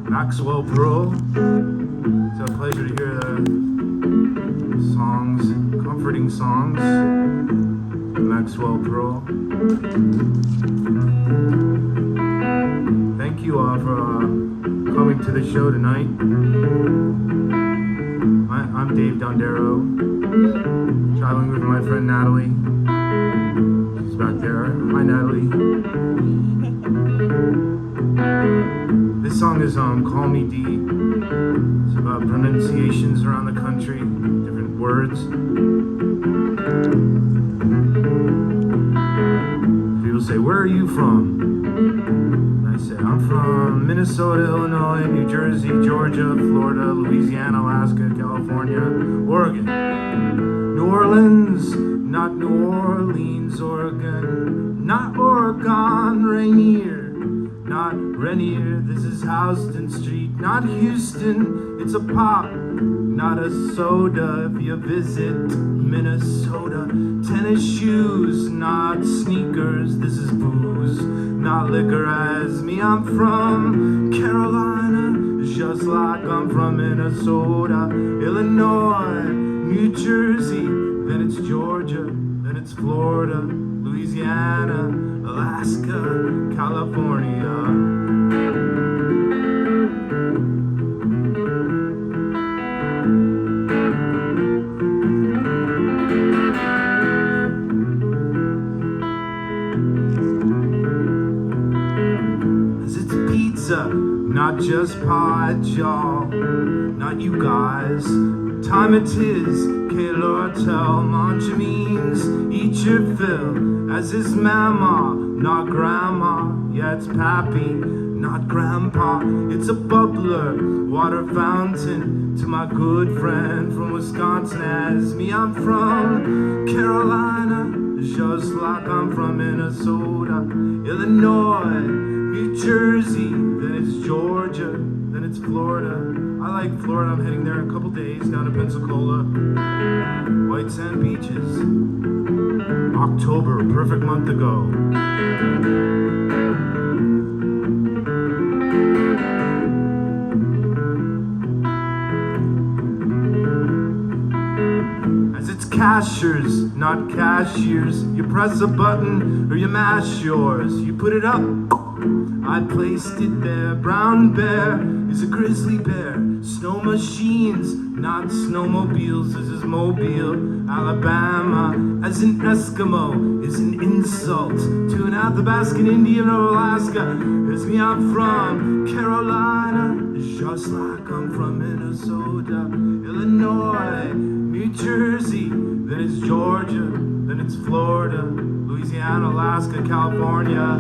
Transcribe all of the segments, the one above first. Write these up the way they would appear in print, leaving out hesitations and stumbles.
Maxwell Pearl. It's a pleasure to hear the songs, comforting songs. Maxwell Pearl. Thank you all for coming to the show tonight. I'm Dave Dondero, traveling with my friend Natalie. She's back there. Hi, Natalie. This song is Call Me D. It's about pronunciations around the country, different words. People say, where are you from? And I say, I'm from Minnesota, Illinois, New Jersey, Georgia, Florida, Louisiana, Alaska, California, Oregon. New Orleans, not New Orleans, Oregon. Not Oregon, Rainier. Not Rainier, this is Houston Street. Not Houston, it's a pop, not a soda. If you visit Minnesota, tennis shoes, not sneakers. This is booze, not liquor as me. I'm from Carolina, just like I'm from Minnesota. Illinois, New Jersey, then it's Georgia, then it's Florida, Louisiana, Alaska, California. As it's pizza, not just pie, y'all, not you guys. Time it is, K-Lord tell Monja means eat your fill, as is mama, not grandma. Yeah, it's pappy, not grandpa. It's a bubbler, water fountain to my good friend from Wisconsin as me. I'm from Carolina, just like I'm from Minnesota. Illinois, New Jersey, then it's Georgia, then it's Florida. I like Florida, I'm heading there in a couple days, down to Pensacola. White sand beaches. October, perfect month to go. As it's cashers, not cashiers. You press a button or you mash yours. You put it up, I placed it there. Brown bear is a grizzly bear. Snow machines, not snowmobiles. This is Mobile, Alabama. As an Eskimo is an insult to an Athabascan Indian of Alaska. As me, I'm from Carolina, just like I'm from Minnesota. Illinois, New Jersey, then it's Georgia, then it's Florida, Louisiana, Alaska, California.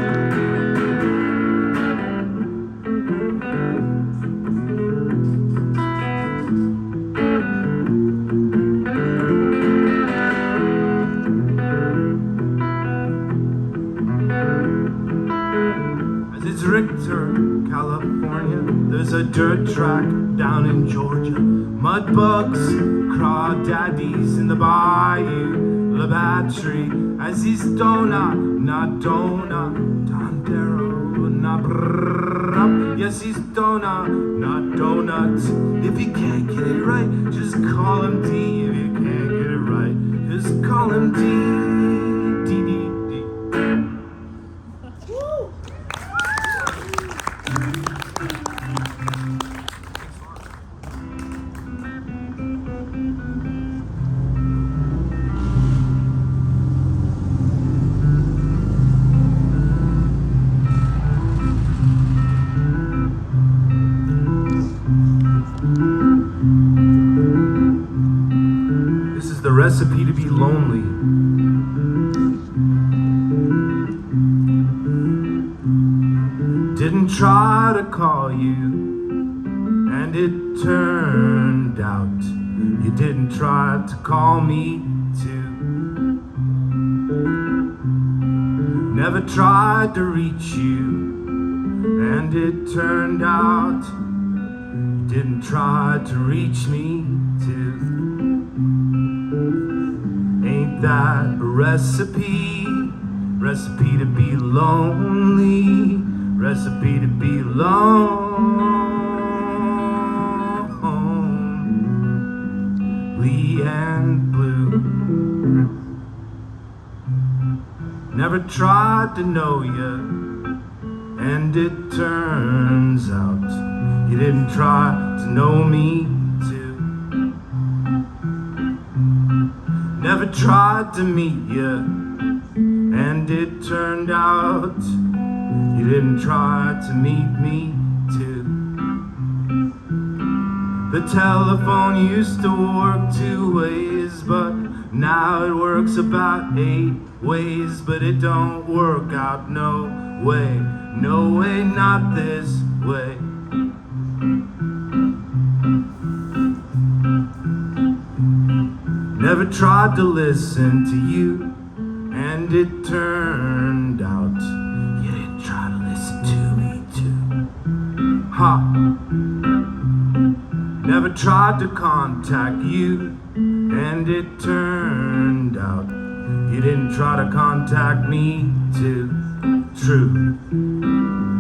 Richter, California. There's a dirt track down in Georgia. Mud bugs, crawdaddies in the bayou. La Battery, as he's donut, not donut. Dondero, not brrrr. Yes, he's donut, not donut. If you can't get it right, just call him D. If you can't get it right, just call him D. D, D, D. The recipe to be lonely. Didn't try to call you, and it turned out you didn't try to call me too. Never tried to reach you, and it turned out you didn't try to reach me too. Ain't that a recipe? Recipe to be lonely. Recipe to be lonely. Never tried to know you, and it turns out you didn't try to know me too. Never tried to meet you, and it turned out you didn't try to meet me too. The telephone used to work 2 ways, but now it works about 8 ways. But it don't work out no way, not this way. Never tried to listen to you, and it turned out you didn't try to listen to me too. Ha! Never tried to contact you, and it turned out you didn't try to contact me too. True.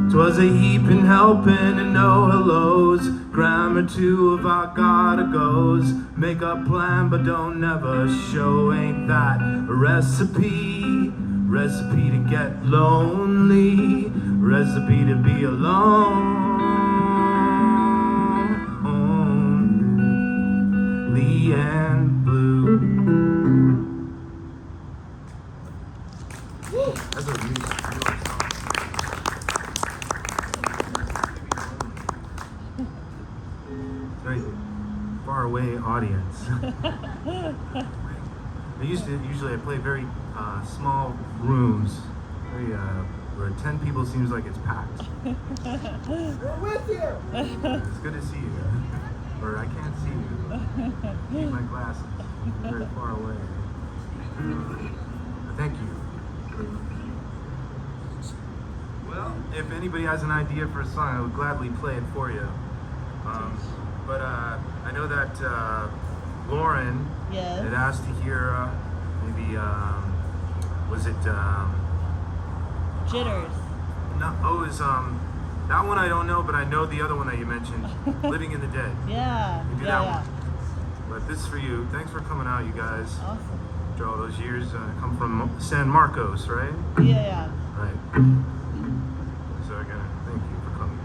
'Twas a heaping helping and no hellos, grammar too of I gotta goes. Make a plan but don't never show, ain't that a recipe? Recipe to get lonely, recipe to be alone. And blue. That's a really song. Very far away audience. Usually I play very small rooms, very where 10 people seems like it's packed. We're with you. It's good to see you. Or I can't see you. I need my glasses. They're very far away. Thank you. Well, if anybody has an idea for a song, I would gladly play it for you. But I know that Lauren had asked to hear maybe, was it... Jitters. No, oh, it was... that one I don't know, but I know the other one that you mentioned, Living in the Dead. Yeah. You do that one. But this is for you. Thanks for coming out, you guys. Awesome. After all those years, come from San Marcos, right? Yeah. Right. So again, thank you for coming.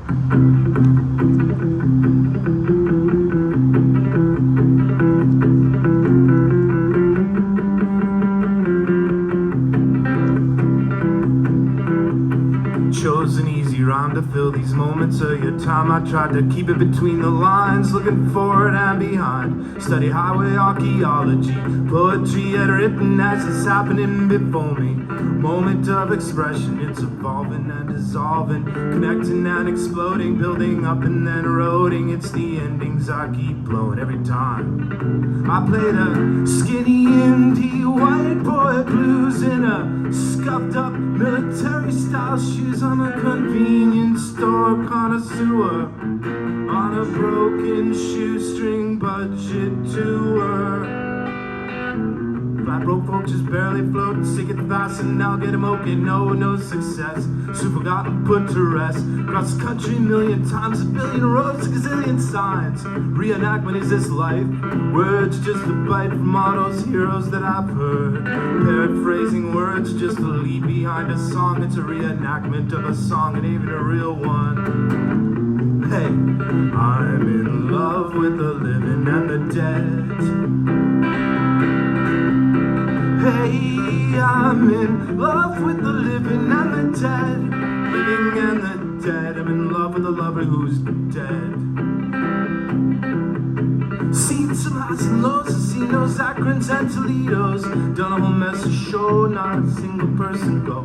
Chose an easy rhyme to fill these moments of your time. I tried to keep it between the lines, looking forward and behind. Study highway archaeology, poetry yet written as it's happening before me. Moment of expression, it's evolving and dissolving, connecting and exploding, building up and then eroding. It's the endings I keep blowing every time. I played a skinny indie white boy blues in a scuffed up military style shoes. I'm a convenience store connoisseur on a broken shoestring budget tour. Flat broke folk just barely floating, sick at the fast, and now get him okay. No success. So forgotten, put to rest. Across the country 1,000,000 times, 1,000,000,000 roads, a gazillion signs. Reenactment is this life. Words just a bite from all those heroes that I've heard. Paraphrasing words just to leave behind a song. It's a reenactment of a song, and even a real one. Hey, I'm in love with the living and the dead. Hey, I'm in love with the living and the dead. Living and the dead. I'm in love with a lover who's dead. Seen some highs and lows, I've seen those Akrons and Toledos. Done a whole mess of show, not a single person go.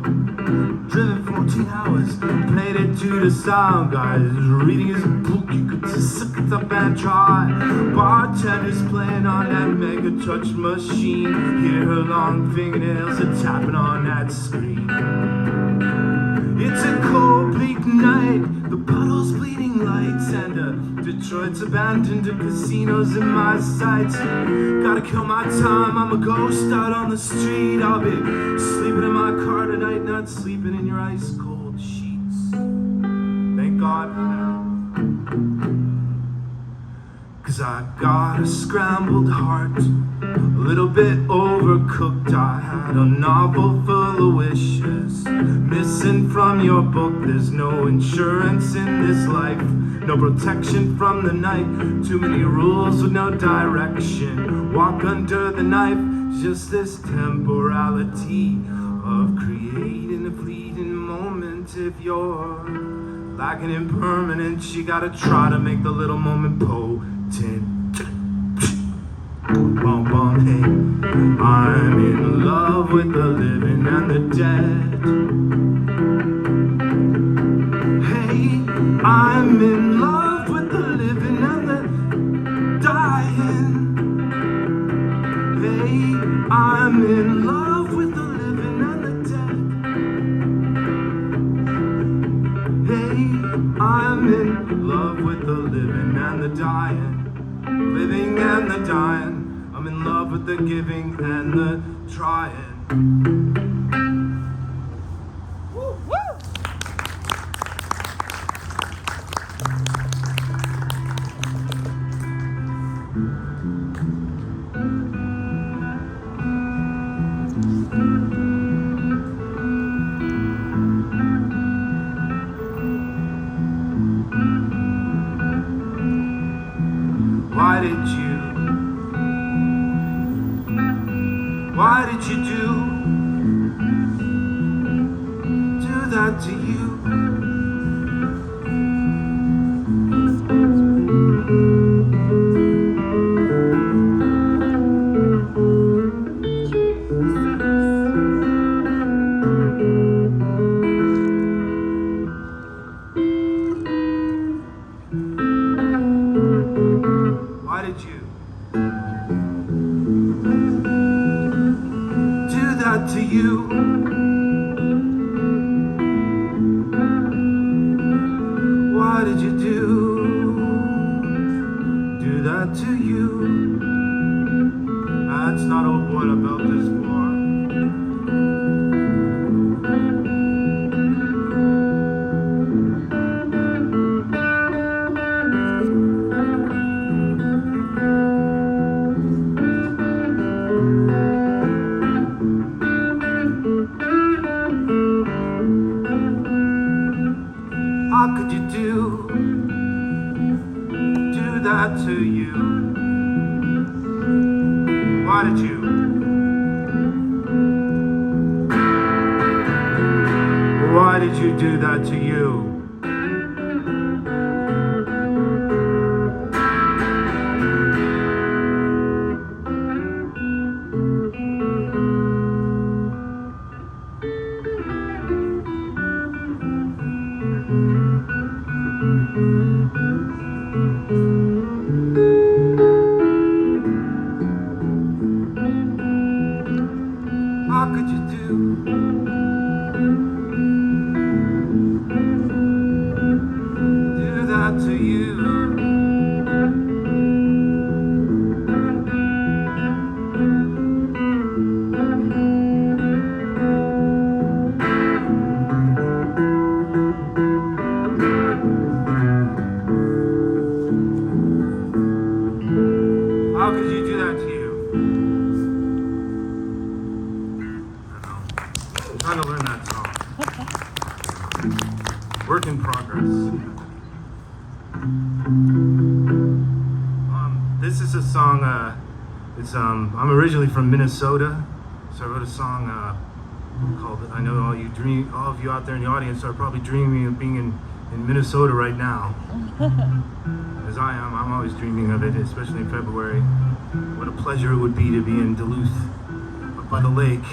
Driven 14 hours, played it to the sound guys. Reading his book, you could just suck it up and try. Bartenders playing on that mega touch machine. Hear her long fingernails are tapping on that screen. It's a cold, bleak night, the puddles bleeding lights, and Detroit's abandoned, the casinos in my sights. Gotta kill my time, I'm a ghost out on the street. I'll be sleeping in my car tonight, not sleeping in your ice cold sheets. Thank God for that. 'Cause I got a scrambled heart, A little bit overcooked, I had a novel full of wishes. Missing from your book, there's no insurance in this life. No protection from the night, too many rules with no direction. Walk under the knife, just this temporality of creating a fleeting moment. If you're lacking in permanence, you gotta try to make the little moment potent. Bum, bum, hey, I'm in love with the living and the dead. Hey, I'm in love with the living and the dying. Hey, I'm in love with the living and the dead. Hey, I'm in love with the living and the dying. Living and the dying. I'm in love with the giving and the trying. Woo! Woo! Why did you do that to you? Why did you do that to you? Why did you do that to you? That's not what I built this for. How could you do that to you? Why did you? Why did you do that to you? How could you do that to you? How could you do that to you? I'm trying to learn that song. Work in progress. This is a song. I'm originally from Minnesota, so I wrote a song called. I know all of you out there in the audience are probably dreaming of being in Minnesota right now, as I am. I'm always dreaming of it, especially in February. What a pleasure it would be to be in Duluth, up by the lake.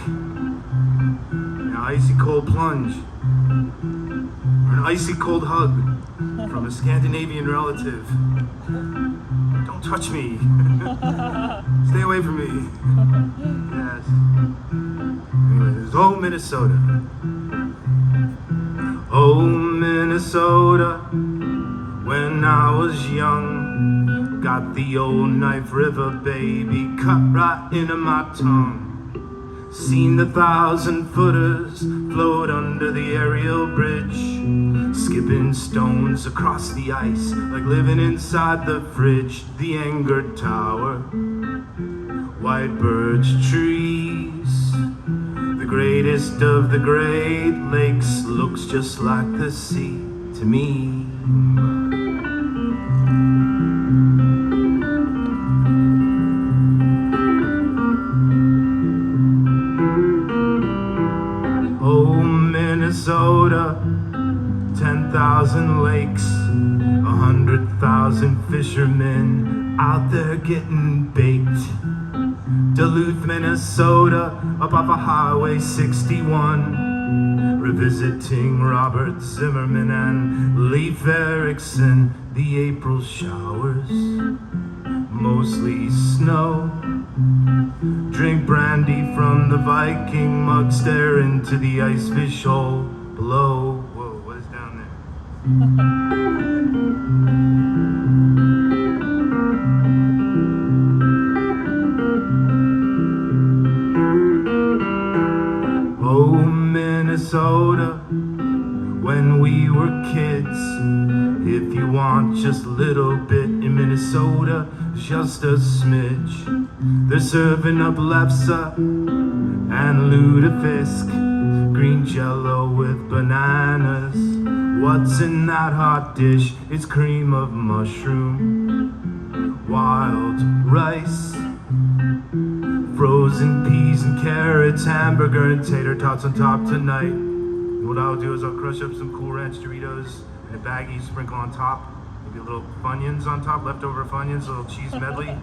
Icy cold plunge, or an icy cold hug from a Scandinavian relative. Don't touch me. Stay away from me. Yes. Anyways, oh Minnesota. Oh Minnesota, when I was young, got the old Knife River, baby, cut right into my tongue. Seen the 1,000-footers float under the aerial bridge, skipping stones across the ice like living inside the fridge. The angered tower white birch trees. The greatest of the Great Lakes looks just like the sea to me. Oh, Minnesota, 10,000 lakes, 100,000 fishermen out there getting baked. Duluth, Minnesota, up off of Highway 61, revisiting Robert Zimmerman and Leif Erikson. The April showers, mostly snow. Drink brandy from the Viking mug, stare into the ice fish hole below. Whoa, what is down there? Oh, Minnesota, when we were kids, if you want just a little bit in Minnesota, just a smidge. They're serving up lefse and lutefisk, green jello with bananas. What's in that hot dish? It's cream of mushroom, wild rice, frozen peas and carrots, hamburger and tater tots on top tonight. And what I'll do is I'll crush up some Cool Ranch Doritos in a baggie, sprinkle on top, maybe a little Funyuns on top, leftover Funyuns, a little cheese medley,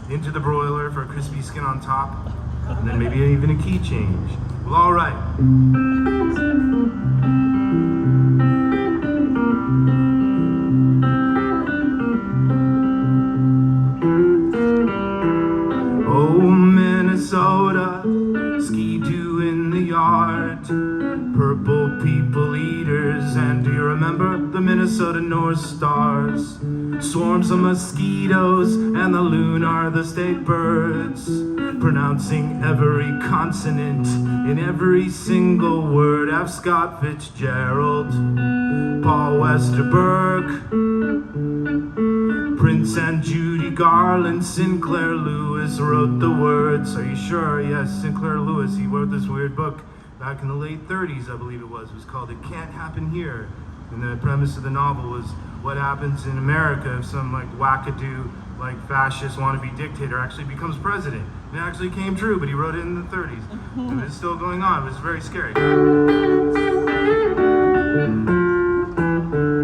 into the broiler for a crispy skin on top, and then maybe even a key change. Well, all right. Oh, Minnesota, ski-doo in the yard, purple people eaters, and do you remember the Minnesota North Stars? Swarms of mosquitoes, and the loon are the state birds, pronouncing every consonant in every single word. F. Scott Fitzgerald, Paul Westerberg, Prince and Judy Garland, Sinclair Lewis wrote the words. Are you sure? Yes, Sinclair Lewis. He wrote this weird book back in the late 30s, I believe it was. It was called It Can't Happen Here. And the premise of the novel was what happens in America if some like wackadoo, like fascist wannabe dictator actually becomes president. And it actually came true, but he wrote it in the 30s. And it's still going on. It was very scary.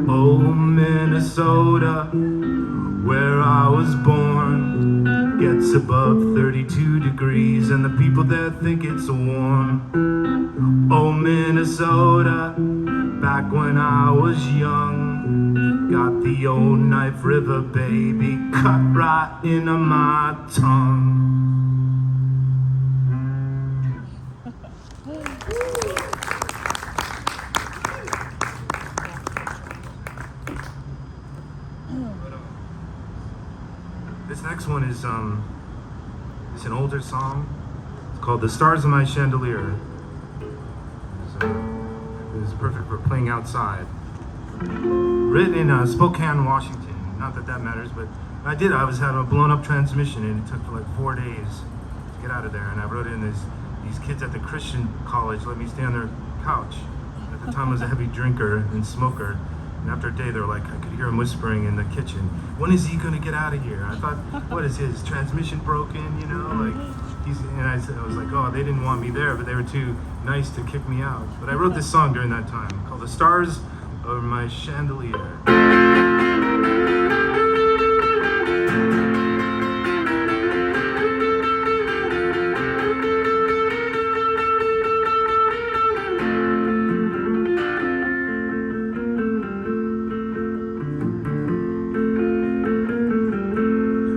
Oh, Minnesota, where I was born, gets above 32 degrees and the people there think it's warm. Oh, Minnesota, back when I was young, got the old Knife River, baby, cut right into my tongue. This next one is it's an older song. It's called "The Stars of My Chandelier." It's perfect for playing outside. Written in Spokane, Washington. Not that that matters, but I was having a blown up transmission and it took like 4 days to get out of there. And I wrote in these kids at the Christian college let me stay on their couch. At the time I was a heavy drinker and smoker. And after a day, they were like, I could hear him whispering in the kitchen, when is he gonna get out of here? I thought, what is his transmission broken, you know? Like, and I was like, oh, they didn't want me there, but they were too nice to kick me out. But I wrote this song during that time called "The Stars of My Chandelier."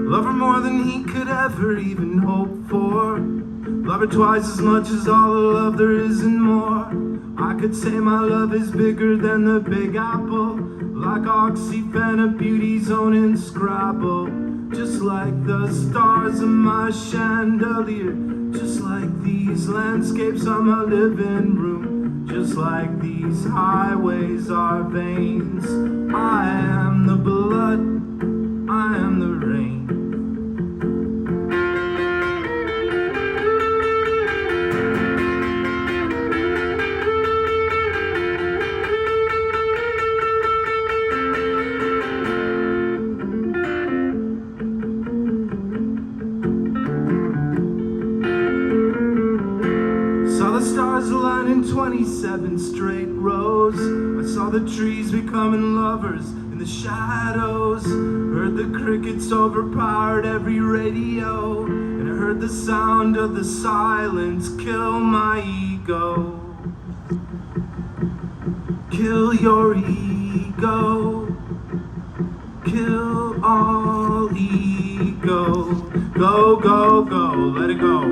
Love her more than he could ever even hope for. Love her twice as much as all the love there is and more. I could say my love is bigger than the Big Apple, like Oxyfen, a beauty zone in Scrabble. Just like the stars in my chandelier, just like these landscapes on my living room, just like these highways are veins. I am the blood, I am the rain. 7 straight rows. I saw the trees becoming lovers in the shadows. Heard the crickets overpowered every radio, and I heard the sound of the silence kill my ego. Kill your ego. Kill all ego. Go, go, go, let it go.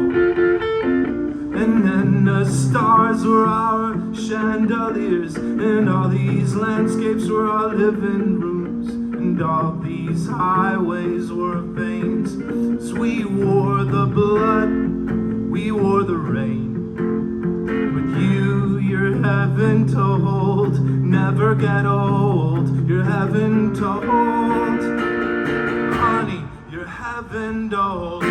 And then the stars were our chandeliers, and all these landscapes were our living rooms, and all these highways were veins. So we wore the blood, we wore the rain. With you, you're heaven to hold, never get old. You're heaven to hold, honey, you're heaven to hold.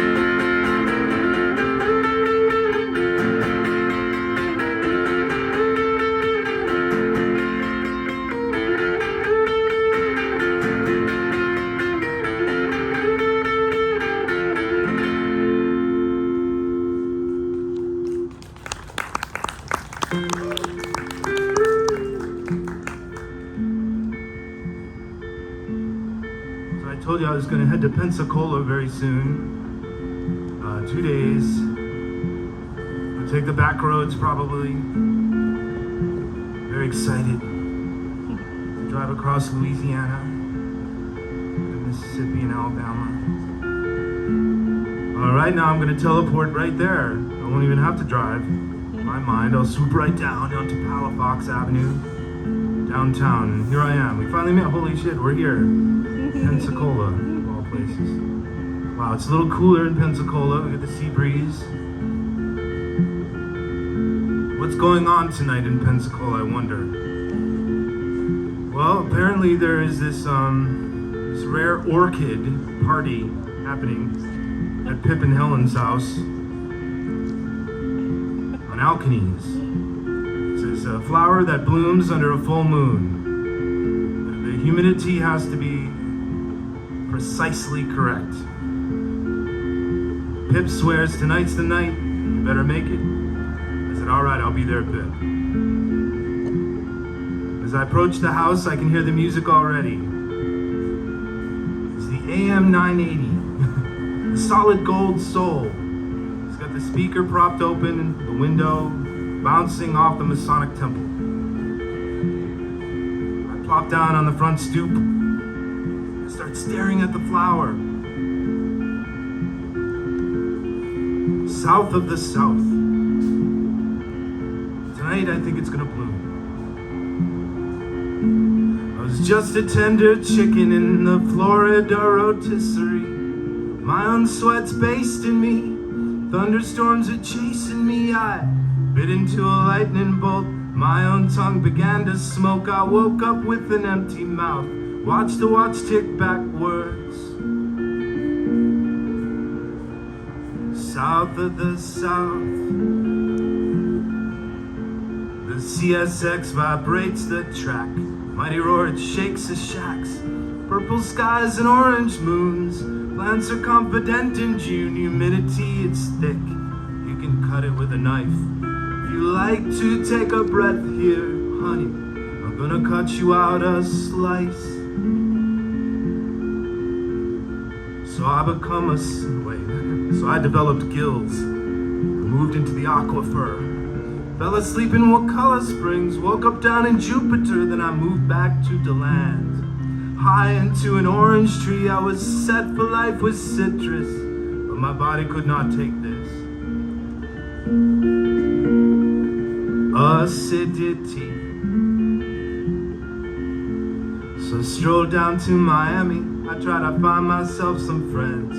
I told you I was going to head to Pensacola very soon. 2 days. I'll take the back roads probably. Very excited to drive across Louisiana, Mississippi, and Alabama. Right now I'm going to teleport right there. I won't even have to drive. In my mind, I'll swoop right down onto Palafox Avenue, downtown. And here I am. We finally met. Holy shit, we're here. Pensacola, of all places. Wow, it's a little cooler in Pensacola. We get the sea breeze. What's going on tonight in Pensacola, I wonder? Well, apparently there is this rare orchid party happening at Pip and Helen's house on Alkanese. It's a flower that blooms under a full moon. The humidity has to be precisely correct. Pip swears tonight's the night, you better make it. I said, all right, I'll be there, Pip. As I approach the house, I can hear the music already. It's the AM 980, the solid gold soul. It's got the speaker propped open and the window bouncing off the Masonic temple. I plop down on the front stoop and start staring at the flower. South of the South. Tonight I think it's gonna bloom. I was just a tender chicken in the Florida rotisserie. My own sweat's basting me. Thunderstorms are chasing me. I bit into a lightning bolt. My own tongue began to smoke. I woke up with an empty mouth. Watched the watch tick backwards. South of the South. The CSX vibrates the track. Mighty roar, it shakes the shacks. Purple skies and orange moons. Plants are confident in June. Humidity, it's thick. You can cut it with a knife. If you like to take a breath here, honey, I'm gonna cut you out a slice. So I developed gills. I moved into the aquifer. Fell asleep in Wakulla Springs. Woke up down in Jupiter. Then I moved back to DeLand. High into an orange tree. I was set for life with citrus. But my body could not take this. Acidity. So I strolled down to Miami. I tried to find myself some friends.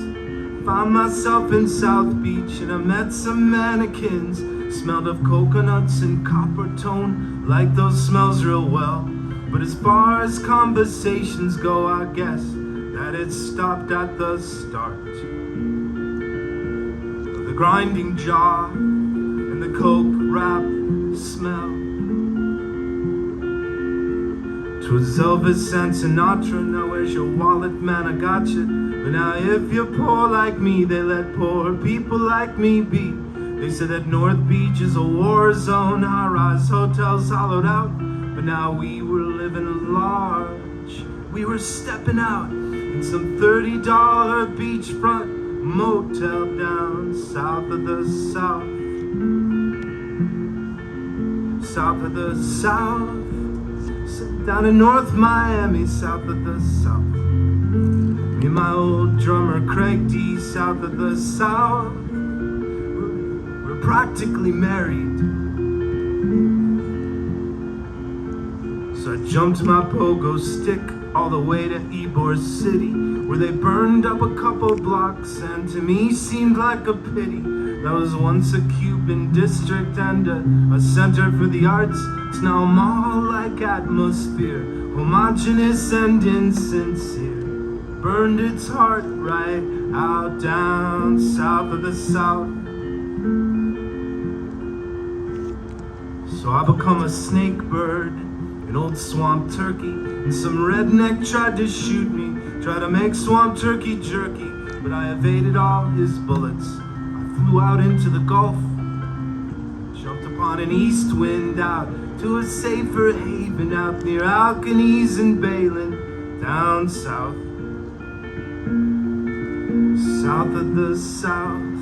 Found myself in South Beach and I met some mannequins. Smelled of coconuts and copper tone. Like those smells real well. But as far as conversations go, I guess that it stopped at the start. The grinding jaw and the coke wrap smell. 'Twas Elvis and Sinatra. Now where's your wallet, man? I got you. But now if you're poor like me, they let poor people like me be. They said that North Beach is a war zone, high-rise hotels hollowed out. But now we were living large. We were stepping out in some $30 beachfront motel down south of the south. South of the south. Down in North Miami, south of the south. Me and my old drummer Craig D, south of the south. We're practically married. So I jumped my pogo stick all the way to Ybor City, where they burned up a couple blocks, and to me seemed like a pity. That was once a Cuban district and a center for the arts. It's now a mall-like atmosphere, homogeneous and insincere. Burned its heart right out down south of the south. So I become a snake bird, an old swamp turkey, and some redneck tried to shoot me, tried to make swamp turkey jerky, but I evaded all his bullets. Flew out into the Gulf, jumped upon an east wind out to a safer haven out near Alkanese and Balin, down south, south of the south.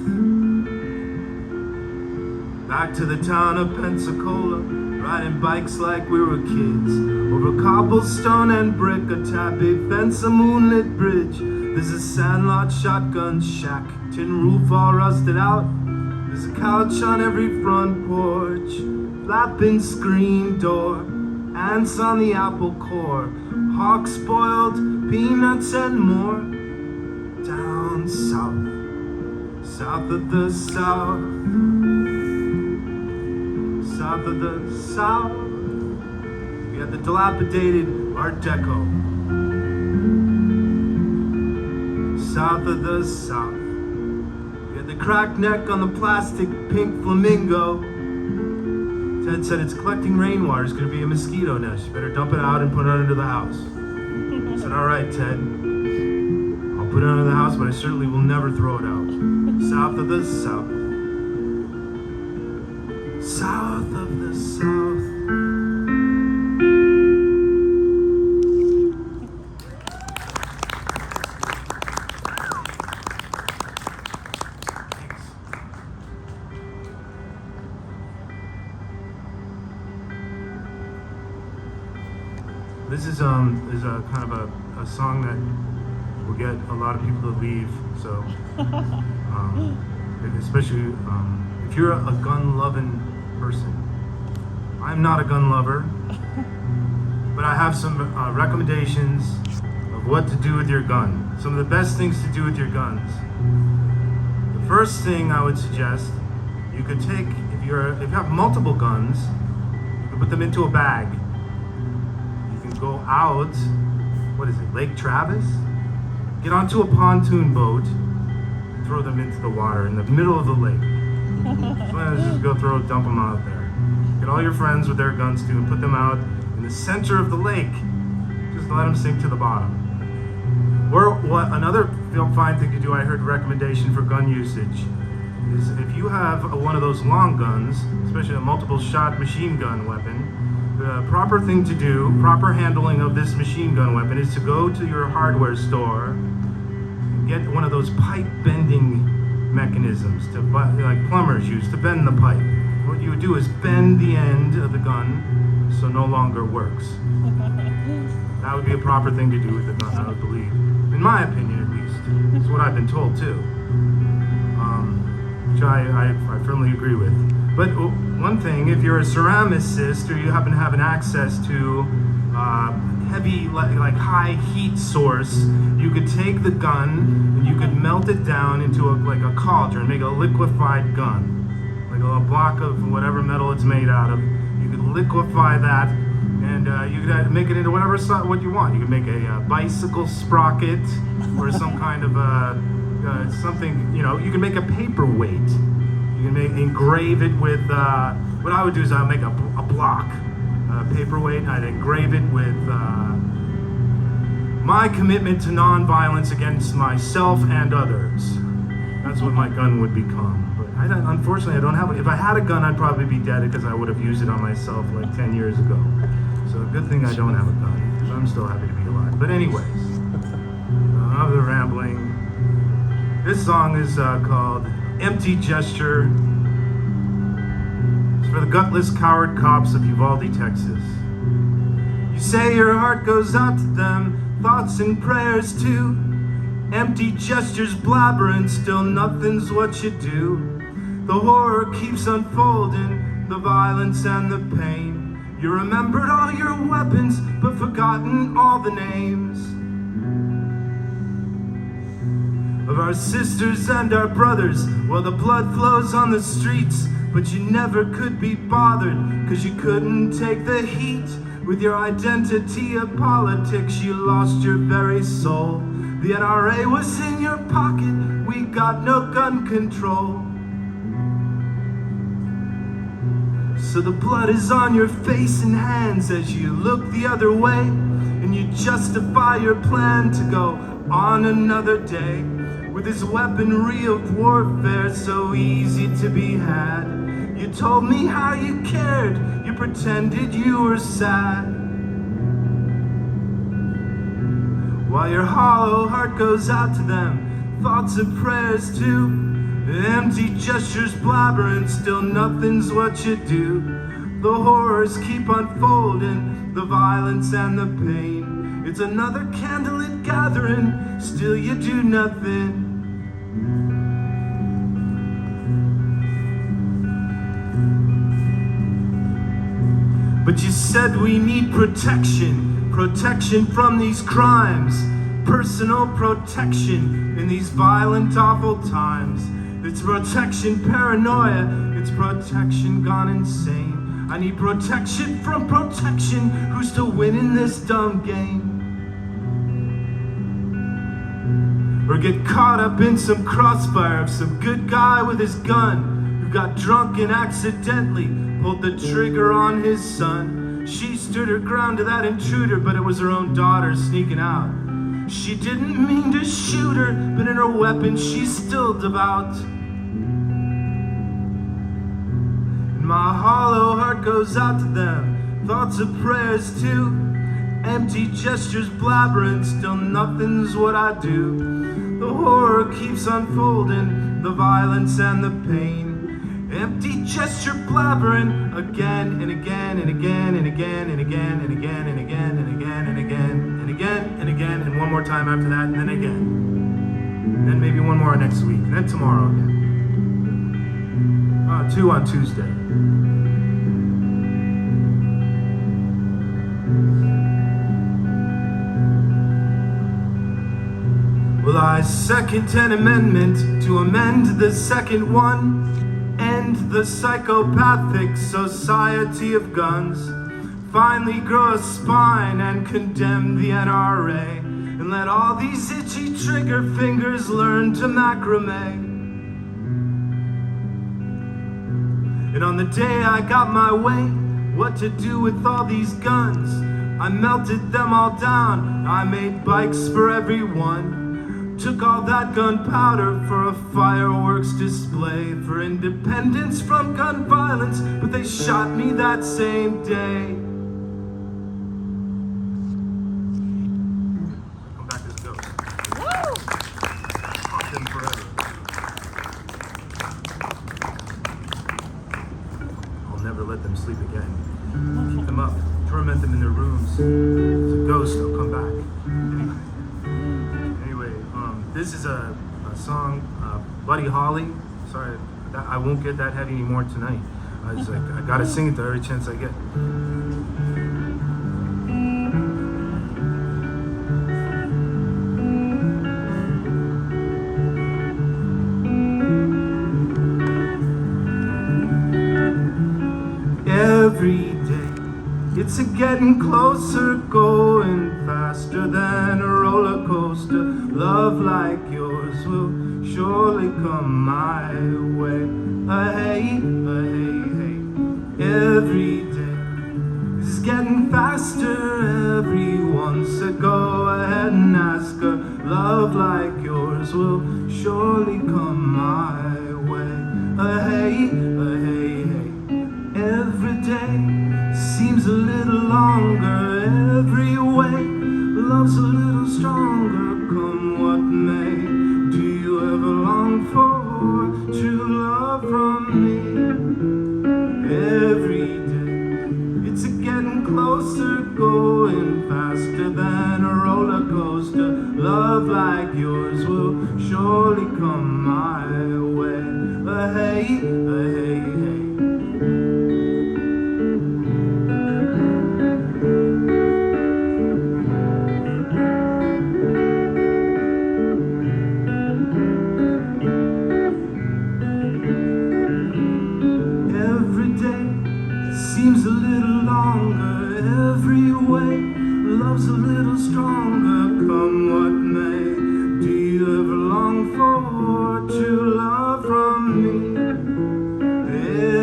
Back to the town of Pensacola, riding bikes like we were kids, over cobblestone and brick, a tabby fence, a moonlit bridge. There's a sandlot shotgun shack, tin roof all rusted out. There's a couch on every front porch, flapping screen door, ants on the apple core, hawk spoiled, peanuts and more. Down south, south of the south, south of the south. We had the dilapidated Art Deco. South of the south. We had the cracked neck on the plastic pink flamingo. Ted said it's collecting rainwater. It's going to be a mosquito nest. You better dump it out and put it under the house. I said, all right, Ted. I'll put it under the house, but I certainly will never throw it out. South of the south. South of the south. This is a kind of a song that will get a lot of people to leave. So, especially if you're a gun-loving person. I'm not a gun lover, but I have some recommendations of what to do with your gun. Some of the best things to do with your guns. The first thing I would suggest, you could take, if you have multiple guns, you can put them into a bag. Go out, what is it, Lake Travis? Get onto a pontoon boat and throw them into the water in the middle of the lake. Sometimes just go dump them out there. Get all your friends with their guns too and put them out in the center of the lake. Just let them sink to the bottom. Or what another fine thing to do, I heard a recommendation for gun usage, is if you have one of those long guns, especially a multiple shot machine gun weapon, the proper thing to do, proper handling of this machine gun weapon, is to go to your hardware store and get one of those pipe bending mechanisms like plumbers use to bend the pipe. What you would do is bend the end of the gun so no longer works. That would be a proper thing to do with the gun, I would believe. In my opinion, at least. It's what I've been told too. Which I firmly agree with. But one thing, if you're a ceramicist or you happen to have an access to heavy, like high heat source, you could take the gun and you could melt it down into like a cauldron, make a liquefied gun. Like a block of whatever metal it's made out of. You could liquefy that and you could make it into what you want. You could make a bicycle sprocket or some kind of something, you can make a paperweight. You can engrave it with, what I would do is I would make a block, a paperweight, I'd engrave it with my commitment to nonviolence against myself and others. That's what my gun would become. But Unfortunately, I don't have. If I had a gun, I'd probably be dead because I would have used it on myself like 10 years ago. So good thing I don't have a gun, because I'm still happy to be alive. But anyways, enough of the rambling. This song is called Empty Gesture. It's for the gutless coward cops of Uvalde, Texas. You say your heart goes out to them, thoughts and prayers too. Empty gestures blabbering, still nothing's what you do. The horror keeps unfolding, the violence and the pain. You remembered all your weapons, but forgotten all the names of our sisters and our brothers. Well, the blood flows on the streets, but you never could be bothered, 'cause you couldn't take the heat. With your identity of politics, you lost your very soul. The NRA was in your pocket, we got no gun control. So the blood is on your face and hands as you look the other way, and you justify your plan to go on another day. With this weaponry of warfare so easy to be had, you told me how you cared, you pretended you were sad. While your hollow heart goes out to them, thoughts and prayers too. Empty gestures blabbering, still nothing's what you do. The horrors keep unfolding, the violence and the pain. It's another candlelit gathering, still you do nothing. But you said we need protection. Protection from these crimes, personal protection in these violent, awful times. It's protection paranoia, it's protection gone insane. I need protection from protection, who's still winning this dumb game? Or get caught up in some crossfire of some good guy with his gun who got drunk and accidentally pulled the trigger on his son. She stood her ground to that intruder, but it was her own daughter sneaking out. She didn't mean to shoot her, but in her weapon she's still devout. And my hollow heart goes out to them, thoughts and prayers too. Empty gestures blabbering, still nothing's what I do. The horror keeps unfolding, the violence and the pain. Empty gesture blabbering again and again and again and again and again and again and again and again and again and again and again, and one more time after that, and then again. And then maybe one more next week, and then tomorrow again. 2 on Tuesday. Well, I second an amendment to amend the second one. End the psychopathic society of guns. Finally grow a spine and condemn the NRA. And let all these itchy trigger fingers learn to macrame. And on the day I got my way, what to do with all these guns, I melted them all down. I made bikes for everyone. Took all that gunpowder for a fireworks display for independence from gun violence, but they shot me that same day. Come back as a ghost. Woo! Haunt them forever. I'll never let them sleep again. Keep them up, torment them in their rooms. It's a ghost, they'll come back. This is a song, Buddy Holly. Sorry, I won't get that heavy anymore tonight. I gotta sing it to every chance I get. Every day, it's a getting closer, going faster than a roller coaster. Love like yours will surely come my way. Hey, hey, hey. Every day is getting faster. Everyone said go ahead and ask her. Love like yours will surely come my way. hey, hey. Every day seems a little longer, every way love's a little stronger, come what may. Do you ever long for true love from me? Every day it's a getting closer, going faster than a roller coaster. Love like yours will surely come my way. Hey, hey, hey. Seems a little longer, every way love's a little stronger, come what may. Do you ever long for true love from me?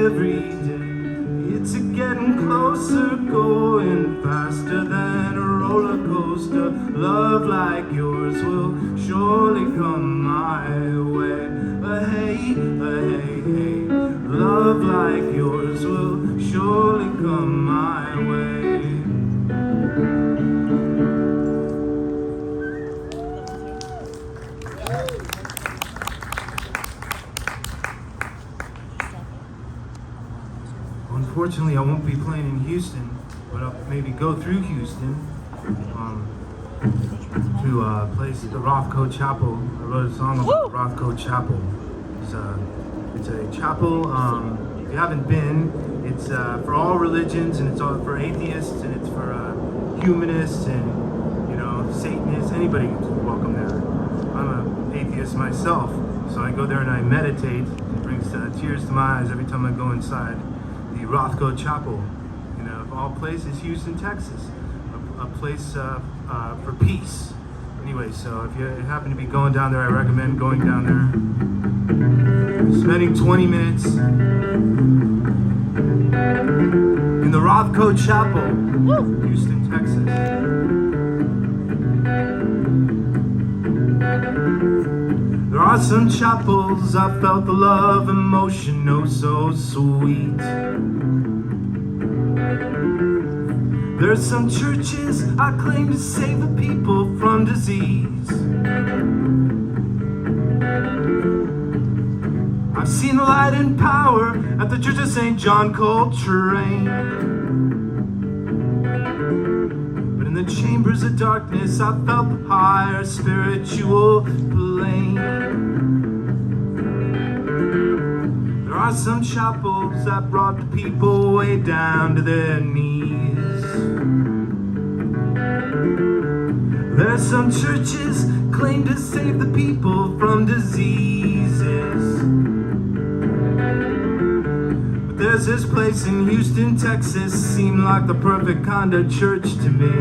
Every day it's a getting closer, going faster than a roller coaster. Love like yours will surely come my way. Hey, hey, hey. Love like yours will surely come my way. Unfortunately, I won't be playing in Houston, but I'll maybe go through Houston to a place, the Rothko Chapel. I wrote a song about the Rothko Chapel. It's a chapel. If you haven't been, it's for all religions, and it's all for atheists, and it's for humanists, and Satanists. Anybody's welcome there. I'm an atheist myself, so I go there and I meditate. It brings tears to my eyes every time I go inside the Rothko Chapel. Of all places, Houston, Texas, a place for peace. Anyway, so if you happen to be going down there, I recommend going down there. Spending 20 minutes in the Rothko Chapel, Houston, Texas. There are some chapels I felt the love emotion oh so sweet. There's some churches I claim to save the people from disease. I've seen the light and power at the Church of St. John Coltrane. But in the chambers of darkness, I felt the higher spiritual plane. There are some chapels that brought the people way down to their knees. There's some churches claim to save the people from diseases. There's this place in Houston, Texas, seemed like the perfect kind of church to me.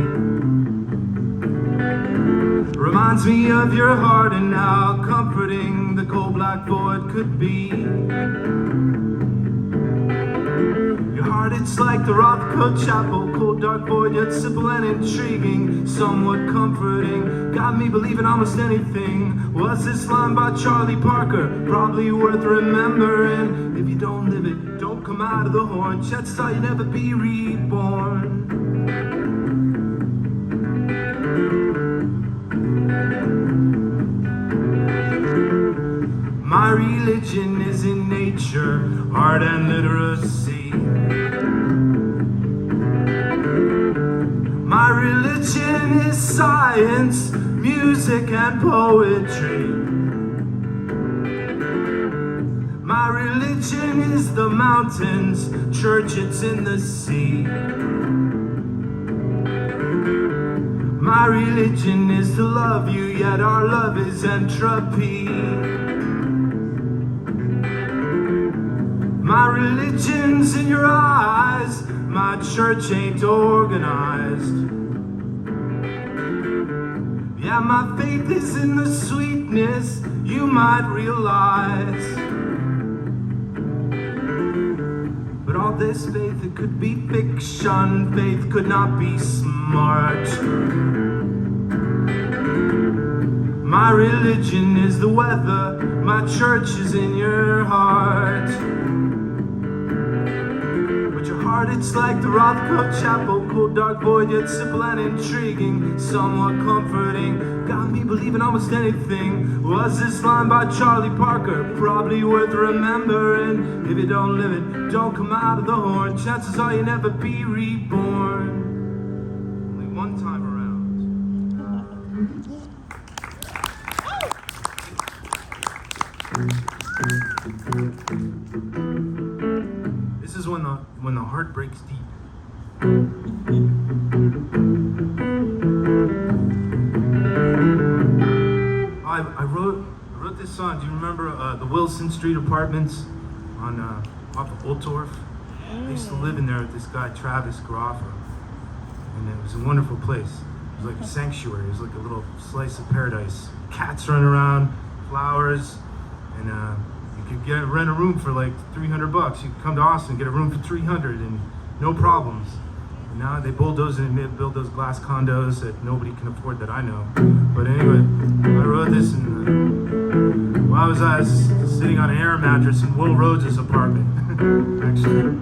Reminds me of your heart and how comforting the cold black void could be. Your heart, it's like the Rothko Chapel, cold dark void yet simple and intriguing, somewhat comforting, got me believing almost anything. Was this line by Charlie Parker, probably worth remembering. If you don't live it, don't come out of the horn. Chances are you'll never be reborn. My religion is in nature, art and literacy. My religion is science, music and poetry. My religion is the mountains, church it's in the sea. My religion is to love you, yet our love is entropy. My religion's in your eyes, my church ain't organized. Yeah, my faith is in the sweetness you might realize. But all this faith, it could be fiction. Faith could not be smart. My religion is the weather, my church is in your heart. But your heart, it's like the Rothko Chapel, cold, dark, void, yet simple and intriguing, somewhat comforting, got me believing almost anything. Was this line by Charlie Parker, probably worth remembering? If you don't live it, don't come out of the horn, chances are you never be reborn. Only one time around. This is when the heart breaks deep. I wrote this song. Do you remember the Wilson Street Apartments on off of Old Torf? I used to live in there with this guy Travis Garoffa, and it was a wonderful place. It was like a sanctuary. It was like a little slice of paradise. Cats running around, flowers, and you could rent a room for like $300. You could come to Austin and get a room for $300 and no problems. And now they bulldoze and build those glass condos that nobody can afford that I know. But anyway, I wrote this and while I was sitting on an air mattress in Will Rhodes' apartment, actually.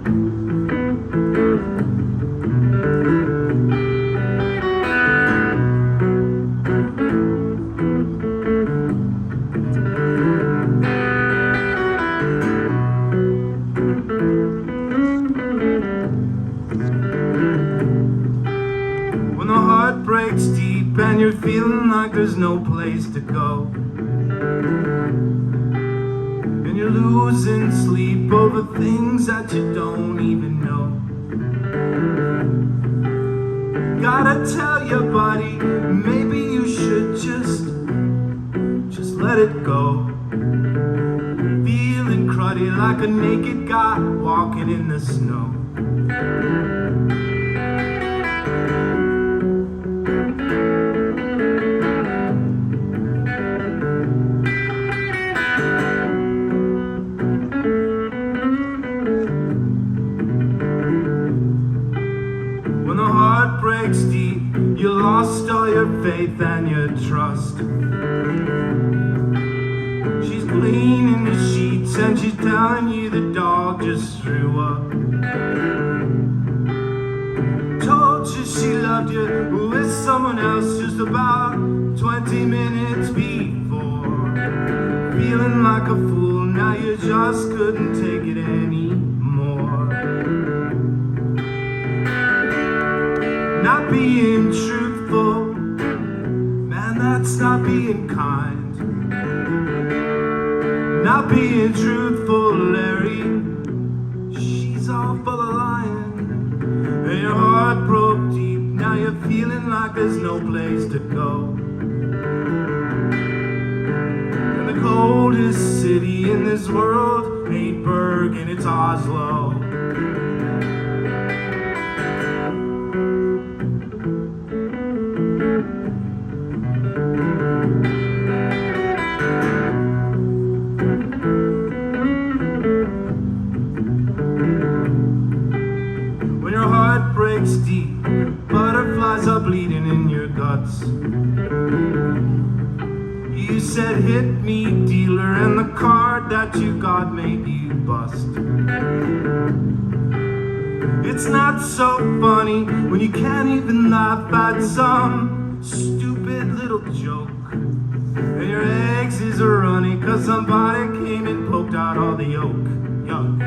When the heart breaks deep and you're feeling like there's no place to go, and you're losing sleep over things that you don't even know, gotta tell you, buddy, maybe you should just let it go. Feeling cruddy like a naked guy walking in the snow. When the heart breaks deep, you lost all your faith and your trust. She's cleaning the sheets and she's telling you the dog just threw up. Told you she loved you with someone else just about 20 minutes before. Feeling like a fool, now you just couldn't take it anymore. Not being truthful, man, that's not being kind. Not being truthful, Larry, she's all full of lying. And your heart broke deep, now you're feeling like there's no place to go. And the coldest city in this world ain't Bergen, it's Oslo. When your heart breaks deep, butterflies are bleeding in your guts. You said hit me dealer, and the card that you got made you bust. It's not so funny when you can't even laugh at some stupid little joke. And your eggs is runny cause somebody came and poked out all the yolk. Yuck.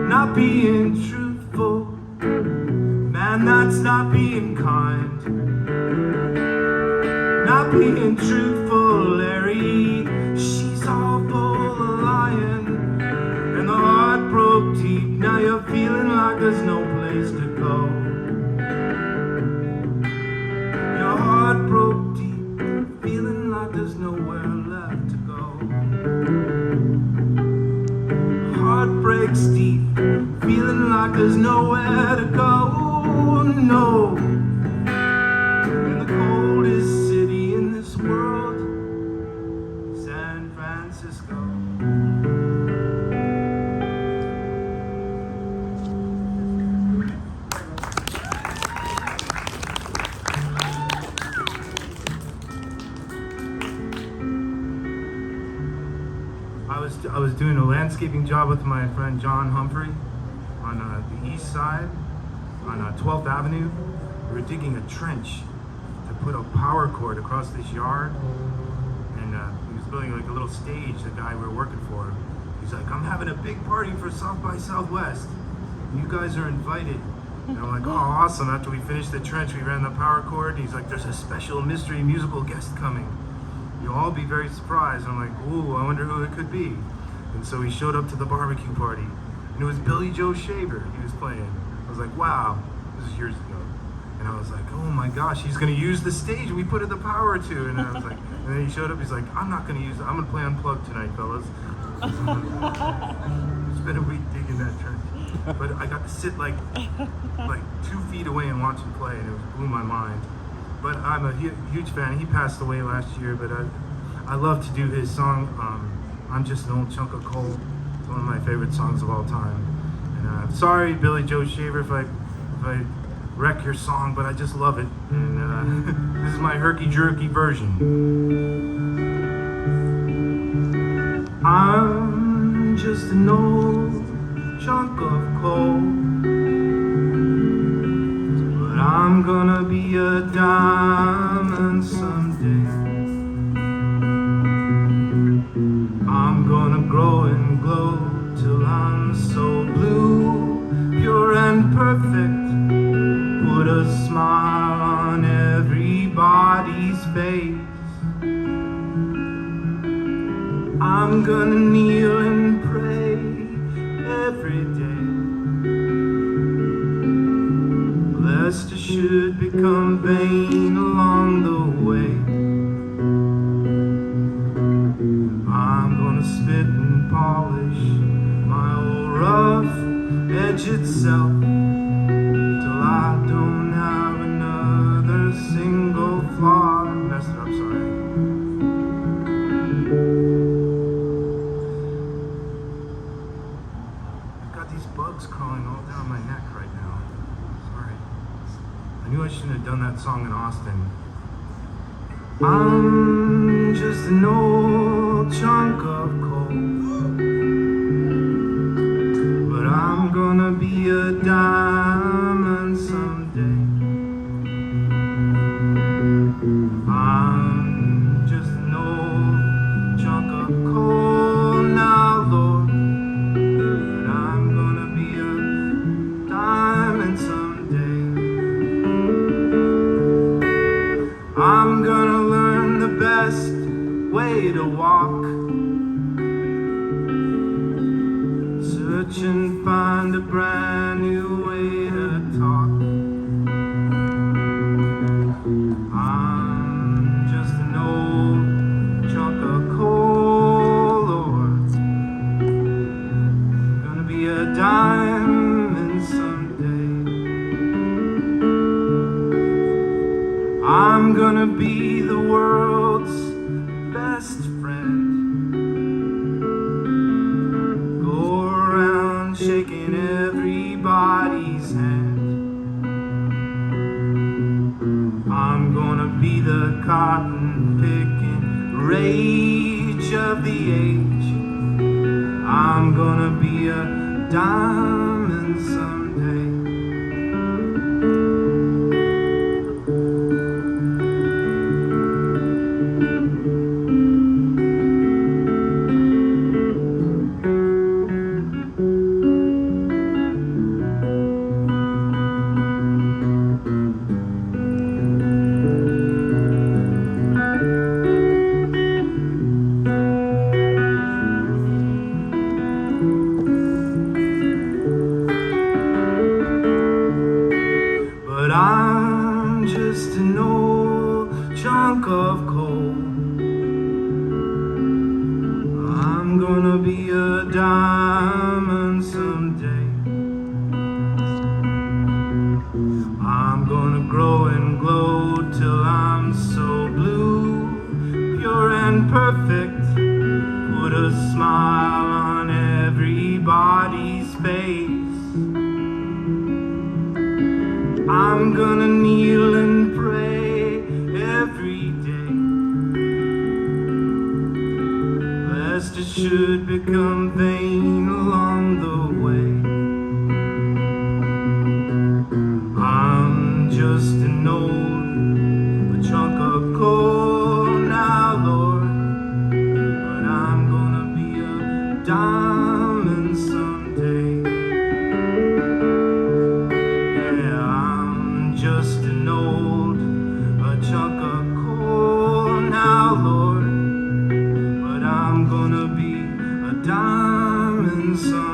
Not being truthful, man, that's not being kind. Not being truthful, Larry, she's all full of lying. And the heart broke deep, now you're feeling like there's no place to go. Your heart broke deep, feeling like there's nowhere left to go. Heart breaks deep, feeling like there's nowhere to go. No. In the coldest city in this world, San Francisco. I was doing a landscaping job with my friend John Humphrey on the east side on 12th Avenue. We were digging a trench to put a power cord across this yard, and he was building like a little stage. The guy we were working for, he's like, "I'm having a big party for South by Southwest. You guys are invited." And I'm like, "Oh, awesome!" After we finished the trench, we ran the power cord. He's like, "There's a special mystery musical guest coming. You'll all be very surprised." I'm like, "Ooh, I wonder who it could be." And so he showed up to the barbecue party, and it was Billy Joe Shaver he was playing. I was like, "Wow," this was years ago. And I was like, "Oh my gosh, he's gonna use the stage we put the power to." And I was like, and then he showed up, he's like, "I'm not gonna use it. I'm gonna play unplugged tonight, fellas." It's been a week digging that trench. But I got to sit like 2 feet away and watch him play, and it blew my mind. But I'm a huge fan. He passed away last year, but I love to do his song, "I'm Just an Old Chunk of Coal." It's one of my favorite songs of all time. And sorry, Billy Joe Shaver, if I wreck your song, but I just love it. And this is my herky-jerky version. I'm just an old chunk of coal, but I'm gonna be a diamond someday. I'm gonna grow and glow till I'm so blue, pure and perfect, put a smile on everybody's face. I'm gonna kneel and pray every day, lest I should become vain along the way. I'm gonna spit and polish my old rough-edged self till I don't have another single flaw. I messed it up, sorry. I've got these bugs crawling all down my neck right now. Sorry. I knew I shouldn't have done that song in Austin. I'm just an old chunk of coal, but I'm gonna be a diamond someday. I'm just an old chunk of coal now, Lord, but I'm gonna be a diamond someday. I'm gonna learn the best way to walk, search and find a brand new way to talk. I'm just an old chunk of coal, Lord, gonna be a diamond someday. I'm gonna be the world's best friend, go around shaking everybody's hand. I'm gonna be the cotton picking rage of the age. I'm gonna be a diamond someday. I'm just an old chunk of coal. I'm gonna be a diamond someday. I'm gonna grow and glow till I'm so blue, pure and perfect, put a smile on everybody's face. I'm gonna kneel and pray every day, lest I should become vain along the way. I'm just an old chunk of coal now, Lord, but I'm gonna be a diamond someday. Yeah, I'm just an old chunk of coal now, Lord, but I'm gonna be a diamond someday.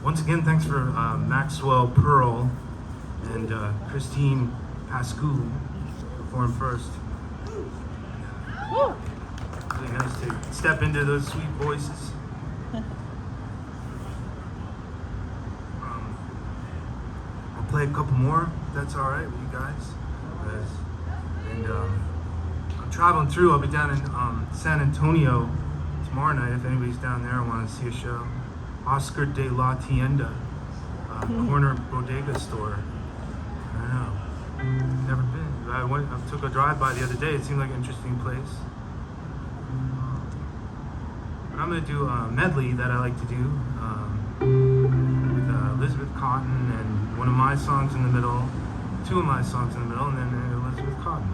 Once again, thanks for Maxwell Pearl and Christine Pascu perform first. Really nice to step into those sweet voices. I'll play a couple more, if that's all right with you guys. And I'm traveling through. I'll be down in San Antonio tomorrow night if anybody's down there and want to see a show. Oscar de la Tienda, corner bodega store. I don't know. Never been. I took a drive by the other day. It seemed like an interesting place. But I'm going to do a medley that I like to do with Elizabeth Cotton and one of my songs in the middle, two of my songs in the middle, and then Elizabeth Cotton.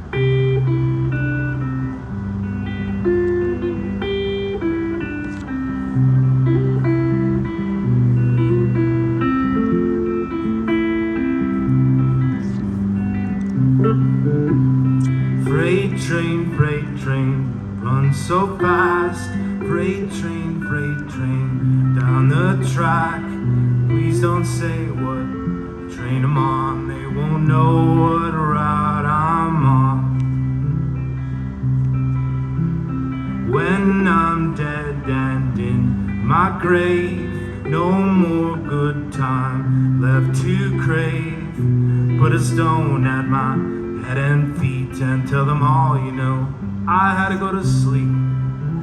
Freight train, run so fast. Freight train, down the track. Please don't say what train I'm on. They won't know what route I'm on. When I'm dead and in my grave, no more good time left to crave. Put a stone at my head and feet and tell them all, you know, I had to go to sleep. I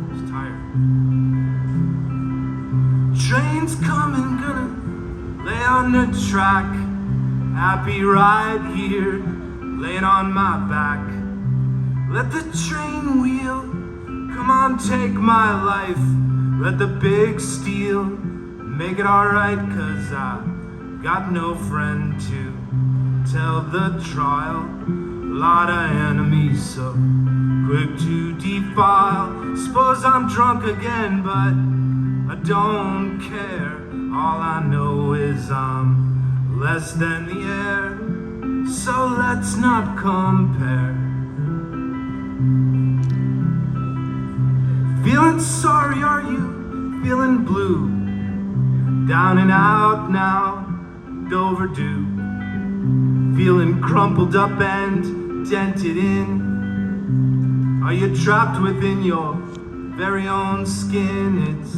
was tired. Train's coming, gonna lay on the track. Happy right here, laying on my back. Let the train wheel, come on, take my life. Let the big steel make it alright, 'cause I got no friend to tell the trial. Lot of enemies so quick to defile. Suppose I'm drunk again, but I don't care. All I know is I'm less than the air, so let's not compare. Feeling sorry, are you? Feeling blue? Down and out now, overdue. Feeling crumpled up and dented in. Are you trapped within your very own skin? It's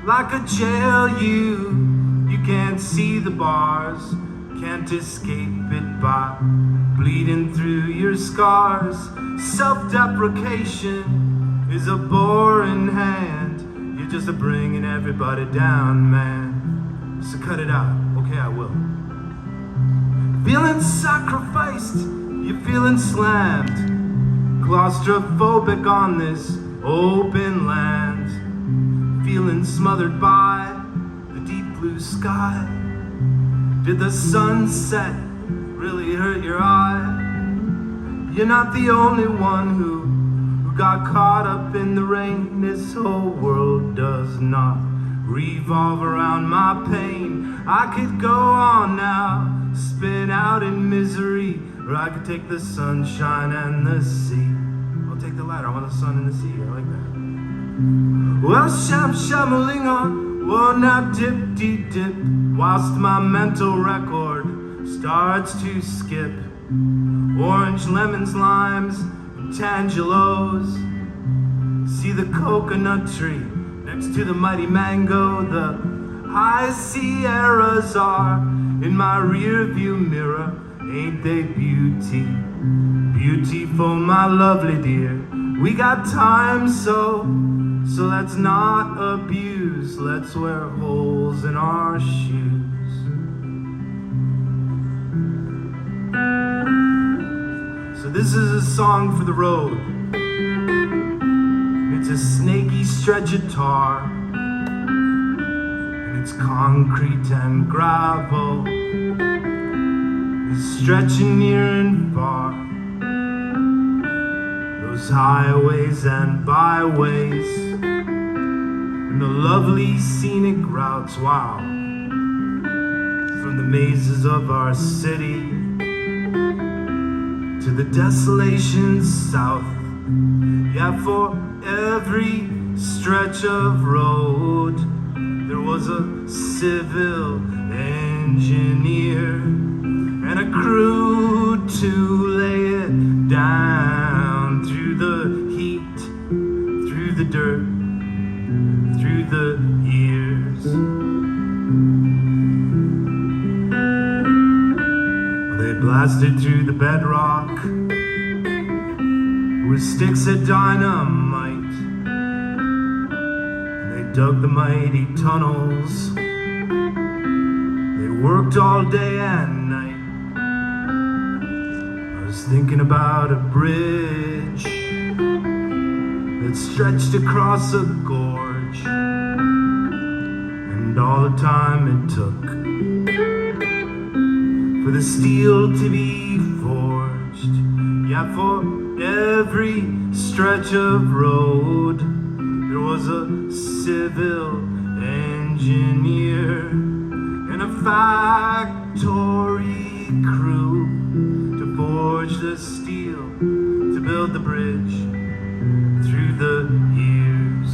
like a jail, you can't see the bars, can't escape it by bleeding through your scars. Self-deprecation is a boring hand. You're just bringing everybody down, man. So cut it out, okay, I will. Feeling sacrificed, you're feeling slammed, claustrophobic on this open land, feeling smothered by the deep blue sky. Did the sunset really hurt your eye? You're not the only one who got caught up in the rain. This whole world does not revolve around my pain. I could go on now, spin out in misery, or I could take the sunshine and the sea. I'll take the latter. I want the sun and the sea. I like that. Well, sham-shamalinga, one now dip-dee-dip, whilst my mental record starts to skip. Orange, lemons, limes, and tangelos. See the coconut tree next to the mighty mango. The high Sierras are in my rear view mirror. Ain't they beautiful, my lovely dear? We got time, so let's not abuse. Let's wear holes in our shoes. So this is a song for the road. It's a snaky stretch of tar, and it's concrete and gravel. It's stretching near and far. Those highways and byways, and the lovely scenic routes, wow. From the mazes of our city to the desolations south. Yeah, for every stretch of road there was a civil engineer and a crew to lay it down through the heat, through the dirt, through the years. Well, they blasted through the bedrock with sticks of dynamite, and they dug the mighty tunnels. They worked all day and night. I was thinking about a bridge that stretched across a gorge, and all the time it took for the steel to be forged. Yeah, for every stretch of road there was a civil engineer and a factory crew to forge the steel, to build the bridge through the years.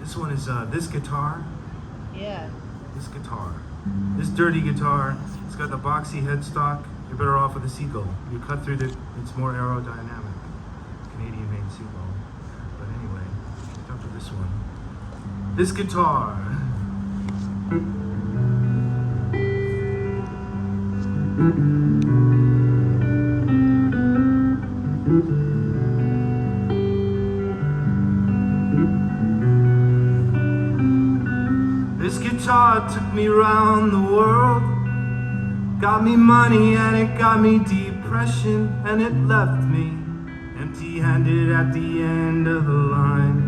This one is this guitar. Yeah. This guitar. This dirty guitar. It's got the boxy headstock. You're better off with a seagull. You cut through it's more aerodynamic. Canadian-made seagull. But anyway, start with this one. This guitar. This guitar took me round the world, got me money and it got me depression, and it left me empty-handed at the end of the line.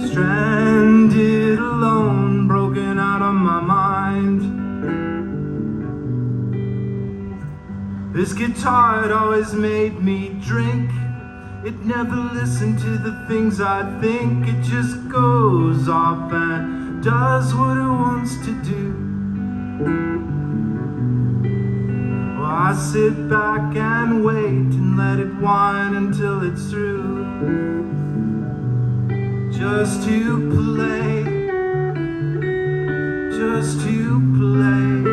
Stranded alone, broken out of my mind. This guitar had always made me drink. It never listened to the things I think. It just goes off and does what it wants to do. Well, I sit back and wait and let it whine until it's through. Just to play, just to play,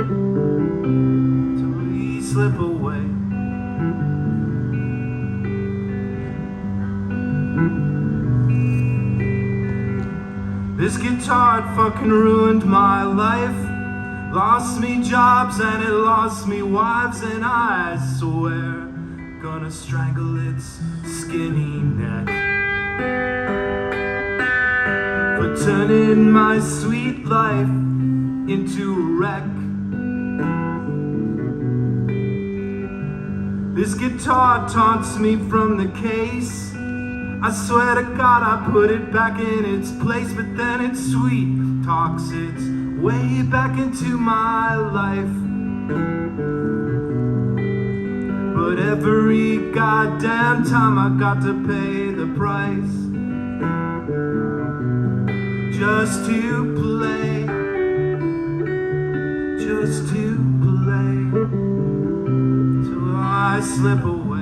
till we slip away. This guitar had fucking ruined my life. Lost me jobs and it lost me wives, and I swear gonna strangle its skinny neck for turning my sweet life into a wreck. This guitar taunts me from the case. I swear to God I put it back in its place, but then it sweet talks its way back into my life. But every goddamn time I got to pay the price just to play, just to play, till I slip away.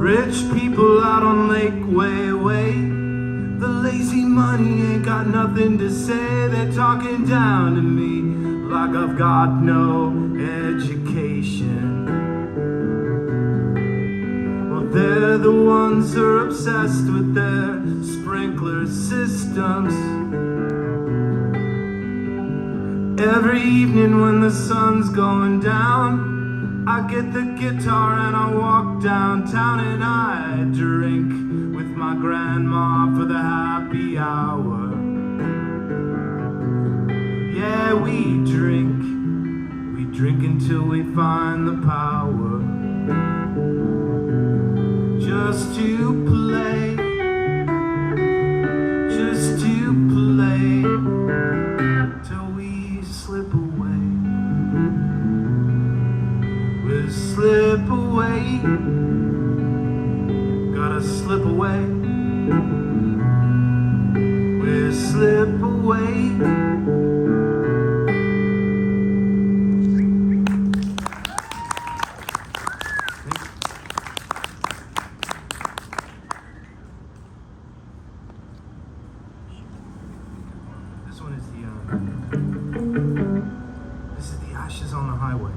Rich people out on Lake Way, the lazy money ain't got nothing to say. They're talking down to me like I've got no education. Well, they're the ones who are obsessed with their sprinkler systems. Every evening when the sun's going down, I get the guitar and I walk downtown and I drink with my grandma for the happy hour. Yeah, we drink until we find the power. Just to play, just to play, till we slip away. Slip away, gotta slip away. We'll slip away. This one is this is the Ashes on the Highway.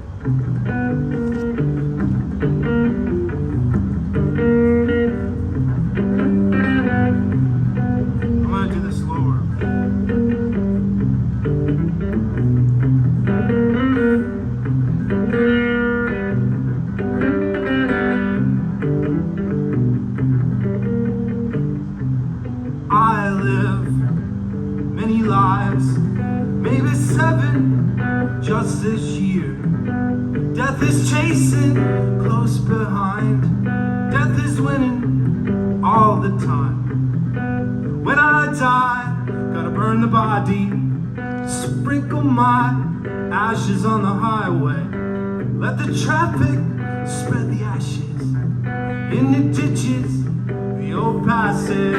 I'm gonna do this slower. I live many lives, maybe 7 just this year. Death is chasing close behind. Death is winning all the time. When I die, gotta burn the body, sprinkle my ashes on the highway. Let the traffic spread the ashes in the ditches, the old passes.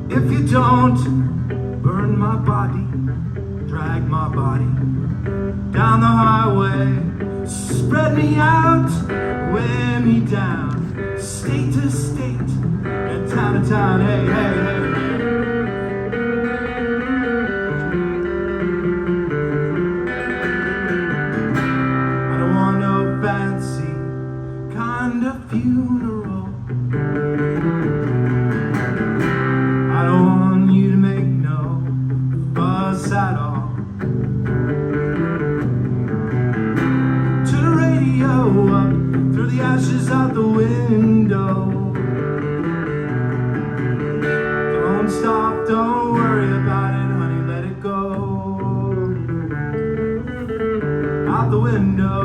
If you don't burn my body, drag my body down the highway, spread me out, wear me down, state to state, and town to town, hey, hey, hey, hey. I don't want no fancy kind of funeral. At all. Turn the radio up, throw the ashes out the window. Don't stop, don't worry about it, honey, let it go. Out the window.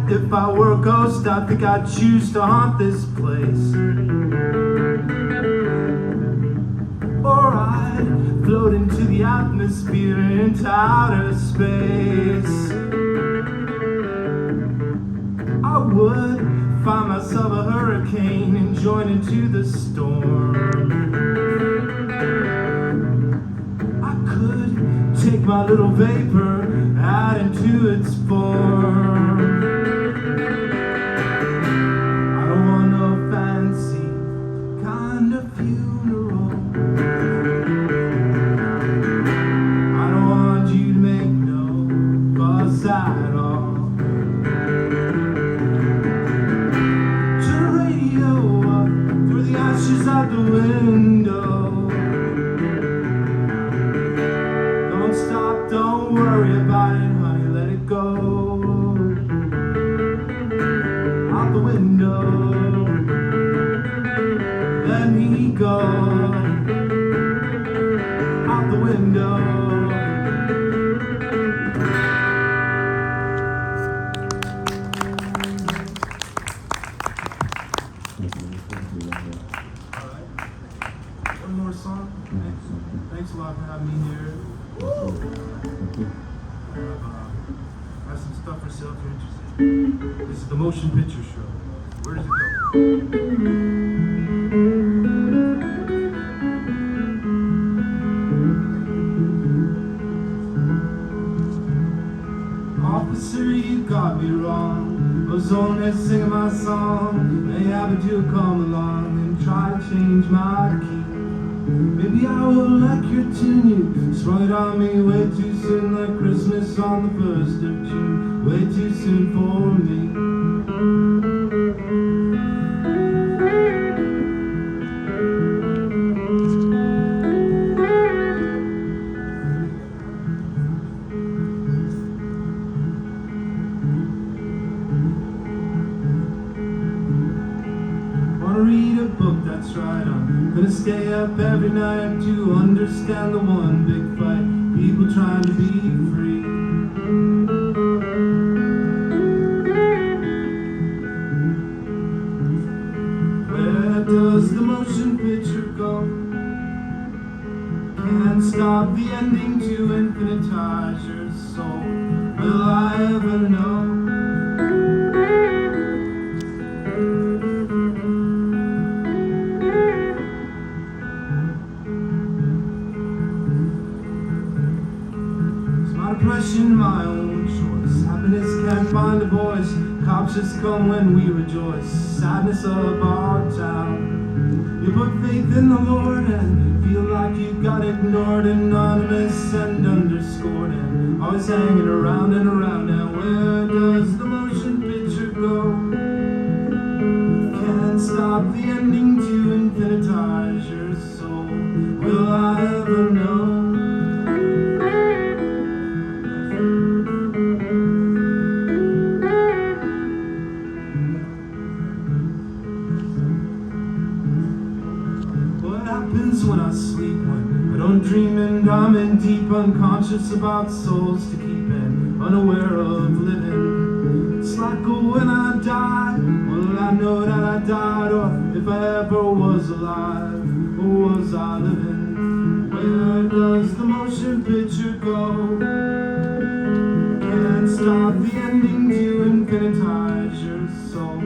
If I were a ghost, I think I'd choose to haunt this place. Or I'd float into the atmosphere, into outer space. I would find myself a hurricane and join into the storm. I could take my little vapor out into its form. At all. Turn the radio out the window. Don't stop, don't worry about it, honey, let it go. Out the window, let me go. Out the window. One more song. Thanks a lot for having me here. I have some stuff for sale if you're interested. This is the motion picture show. Where does it go? Officer, you got me wrong. I was only singing my song. They happened to come along and try to change my key. Maybe I will like your tune. You sprung it on me way too soon, like Christmas on the 1st of June. Way too soon for me. Read a book, that's right. I'm gonna stay up every night to understand the one big fight. People trying to be free. Where does the motion picture go? Can't stop the ending to infinitize your soul. Will I ever know? Depression, my own choice. Happiness can't find a voice. Cops just come when we rejoice. Sadness of our town. You put faith in the Lord and feel like you got ignored. Anonymous and underscored and always hanging around and around. And where does the motion picture go? Can't stop the ending to infinitize your soul. Will I ever know? When I sleep, when I don't dream and I'm in deep unconscious about souls to keep and unaware of living. It's like when I die, well I know that I died, or if I ever was alive, or was I living? Where does the motion picture go? Can't stop the ending to infinitize your soul.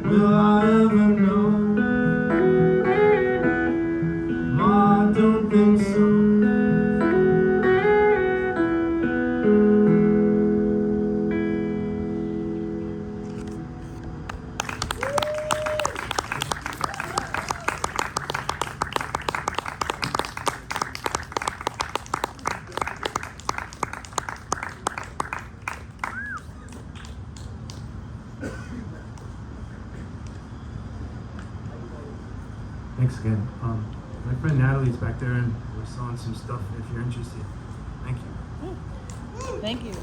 Will I ever know? I don't think so. Thanks again. My friend Natalie's back there and we're selling some stuff if you're interested. Thank you. Thank you.